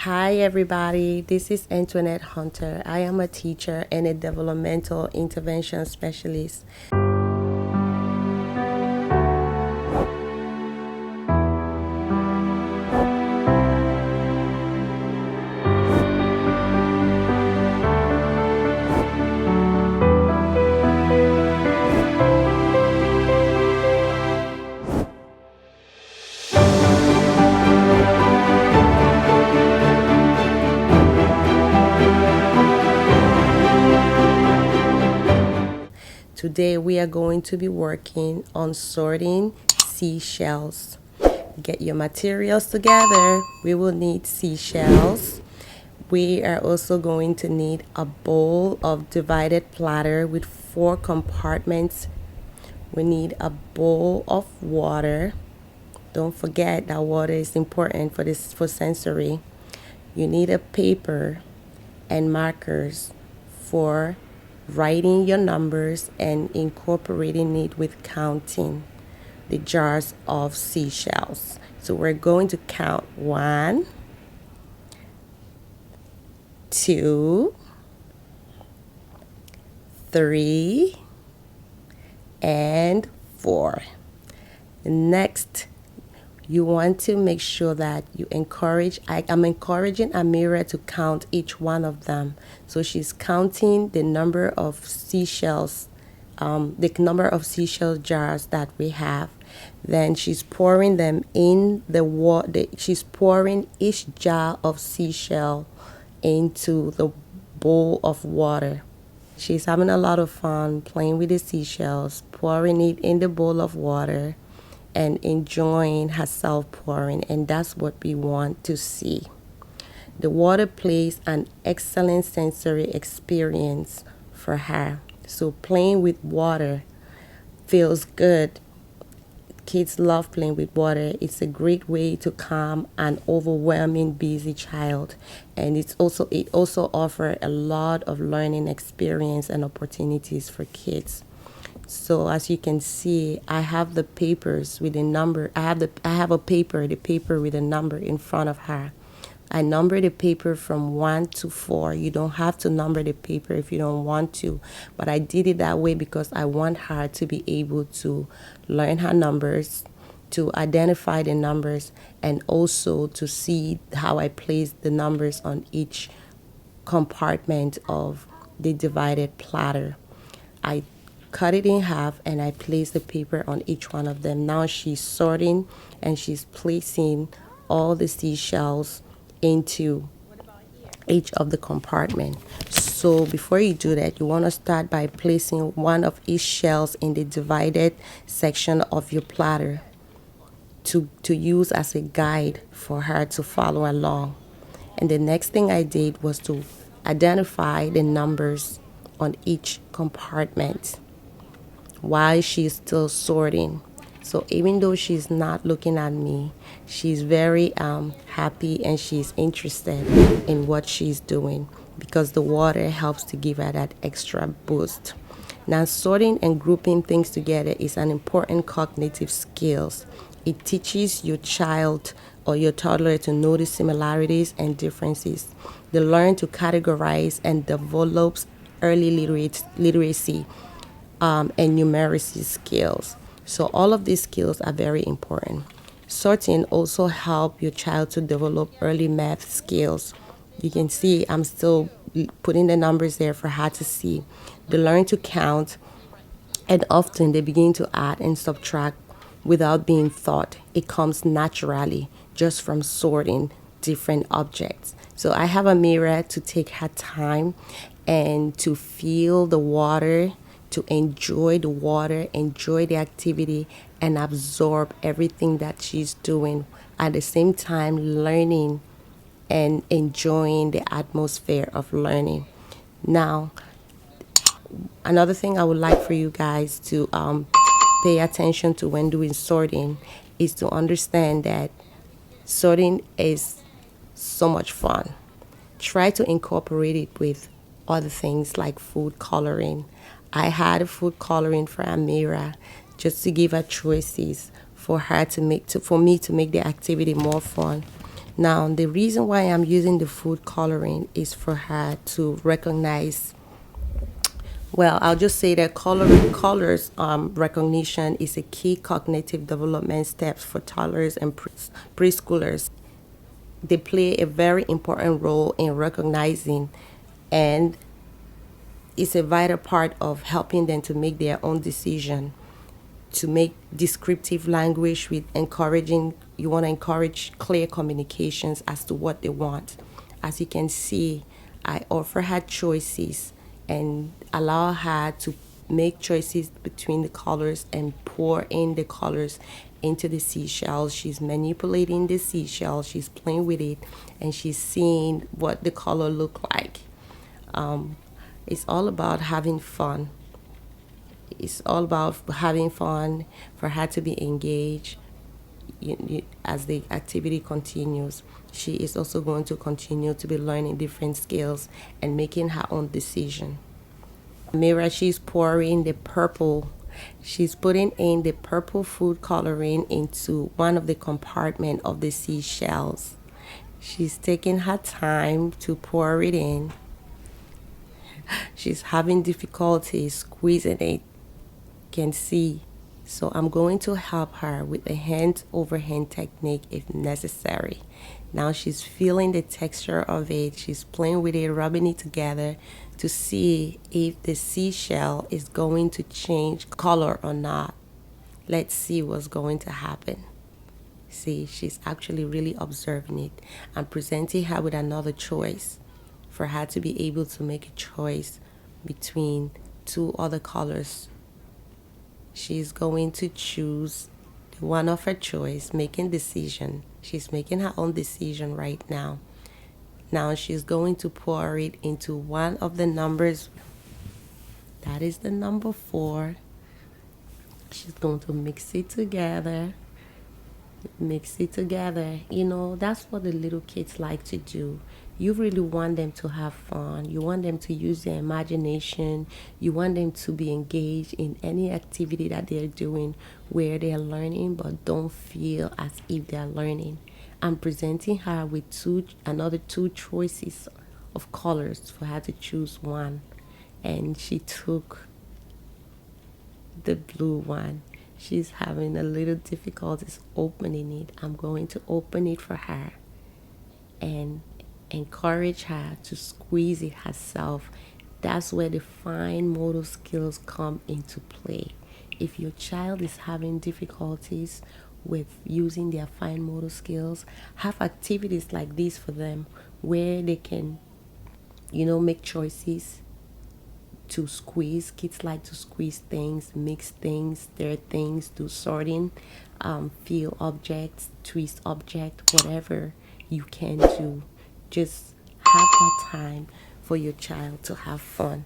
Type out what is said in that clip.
Hi, everybody. This is Antoinette Hunter. I am a teacher and a developmental intervention specialist. Today, we are going to be working on sorting seashells. Get your materials together. We will need seashells. We are also going to need a bowl of divided platter with 4 compartments. We need a bowl of water. Don't forget that water is important for sensory. You need a paper and markers for writing your numbers and incorporating it with counting the jars of seashells. So we're going to count 1, 2, 3, and 4. Next, you want to make sure that you I'm encouraging Amira to count each one of them. So she's counting the number of seashells, the number of seashell jars that we have. Then she's pouring them in the water. She's pouring each jar of seashell into the bowl of water. She's having a lot of fun playing with the seashells, pouring it in the bowl of water, and enjoying herself pouring, and that's what we want to see. The water plays an excellent sensory experience for her. So playing with water feels good. Kids love playing with water. It's a great way to calm an overwhelming busy child, and it also offers a lot of learning experience and opportunities for kids. So as you can see, I have the papers with a number. I have the paper with a number in front of her. I number the paper from 1 to 4. You don't have to number the paper if you don't want to, but I did it that way because I want her to be able to learn her numbers, to identify the numbers, and also to see how I place the numbers on each compartment of the divided platter. I cut it in half and I place the paper on each one of them. Now she's sorting and she's placing all the seashells into each of the compartment. So before you do that, you want to start by placing one of each shells in the divided section of your platter to use as a guide for her to follow along. And the next thing I did was to identify the numbers on each compartment while she's still sorting. So even though she's not looking at me, she's very happy and she's interested in what she's doing because the water helps to give her that extra boost. Now, sorting and grouping things together is an important cognitive skills. It teaches your child or your toddler to notice similarities and differences. They learn to categorize and develops early literacy and numeracy skills. So all of these skills are very important. Sorting also help your child to develop early math skills. You can see I'm still putting the numbers there for her to see. They learn to count, and often they begin to add and subtract without being thought. It comes naturally just from sorting different objects. So I have Amira to take her time and to feel the water, to enjoy the water, enjoy the activity, and absorb everything that she's doing. At the same time, learning and enjoying the atmosphere of learning. Now, another thing I would like for you guys to pay attention to when doing sorting is to understand that sorting is so much fun. Try to incorporate it with other things like food coloring. I had food coloring for Amira just to give her choices for me to make the activity more fun. Now, the reason why I'm using the food coloring is for her to recognize. Well, I'll just say that colors recognition is a key cognitive development step for toddlers and preschoolers. They play a very important role in recognizing, and it's a vital part of helping them to make their own decision, to make descriptive language with encouraging. You want to encourage clear communications as to what they want. As you can see, I offer her choices and allow her to make choices between the colors and pour in the colors into the seashells. She's manipulating the seashell, she's playing with it, and she's seeing what the color look like. It's all about having fun. It's all about having fun, for her to be engaged. As the activity continues, she is also going to continue to be learning different skills and making her own decision. Mira, she's pouring the purple. She's putting in the purple food coloring into one of the compartments of the seashells. She's taking her time to pour it in. She's having difficulty squeezing it. Can see. So I'm going to help her with a hand over hand technique if necessary. Now she's feeling the texture of it. She's playing with it, rubbing it together to see if the seashell is going to change color or not. Let's see what's going to happen. See, she's actually really observing it. I'm presenting her with another choice for her to be able to make a choice between two other colors. She's going to choose the one of her choice, making decision. She's making her own decision right now. Now she's going to pour it into one of the numbers. That is the number 4. She's going to mix it together. Mix it together. That's what the little kids like to do. You really want them to have fun. You want them to use their imagination. You want them to be engaged in any activity that they're doing where they're learning but don't feel as if they're learning. I'm presenting her with another two choices of colors for her to choose one. And she took the blue one. She's having a little difficulties opening it. I'm going to open it for her and encourage her to squeeze it herself. That's where the fine motor skills come into play. If your child is having difficulties with using their fine motor skills, have activities like this for them where they can, make choices to squeeze. Kids like to squeeze things, mix things, stir things, do sorting, feel objects, twist object, whatever you can do. Just have that time for your child to have fun.